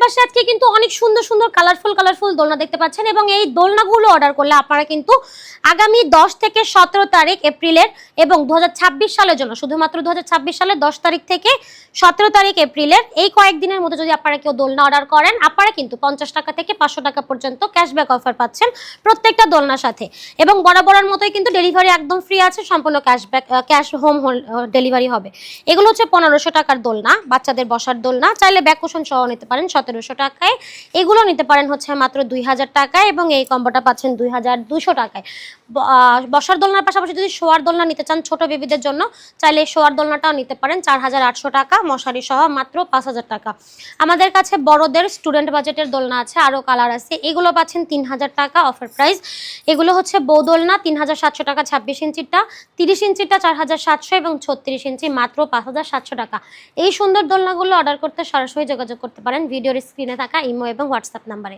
পাশে আজকে কিন্তু অনেক সুন্দর সুন্দর কালারফুল দোলনা দেখতে পাচ্ছেন এবং এই দোলনাগুলো অর্ডার করলে আপনারা কিন্তু আগামী 10 থেকে 17 তারিখ এপ্রিলের এবং 2026 সালের জন্য শুধুমাত্র 2026 সালের 10 তারিখ থেকে 17 তারিখ এপ্রিলের এই কয়েকদিনের মধ্যে যদি আপনারা কেউ দোলনা অর্ডার করেন আপনারা কিন্তু 50 টাকা থেকে 500 টাকা পর্যন্ত ক্যাশব্যাক অফার পাচ্ছেন প্রত্যেকটা দোলনার সাথে এবং বরাবরের মতোই কিন্তু ডেলিভারি একদম ফ্রি আছে, সম্পূর্ণ ক্যাশ হোম ডেলিভারি হবে। এগুলো হচ্ছে 1500 টাকার দোলনা, বাচ্চাদের বসার দোলনা, চাইলে ব্যাক কুশন সহ নিতে পারেন 1700 টাকায়। এগুলো নিতে পারেন হচ্ছে মাত্র 2000 টাকায় এবং এই কম্বোটা পাচ্ছেন 2200 টাকায়। বসার দোলনার পাশাপাশি যদি শোয়ার দোলনা নিতে চান ছোট বেবিদের জন্য, চাইলে শোয়ার দোলনাটাও নিতে পারেন 4800 টাকা, মশারি সহ মাত্র 5000 টাকা। আমাদের কাছে বড়দের স্টুডেন্ট বাজেটের দোলনা আছে, আরও কালার আছে, এগুলো পাচ্ছেন 3000 টাকা অফার প্রাইস। এগুলো হচ্ছে বউ দোলনা 3700 টাকা, 26 ইঞ্চিটা, 30 ইঞ্চিটা 4700 এবং 36 ইঞ্চি মাত্র 5700 টাকা। এই সুন্দর দোলনাগুলো অর্ডার করতে সরাসরি যোগাযোগ করতে পারেন ভিডিওর স্ক্রিনে থাকা ইমো এবং হোয়াটসঅ্যাপ নাম্বারে।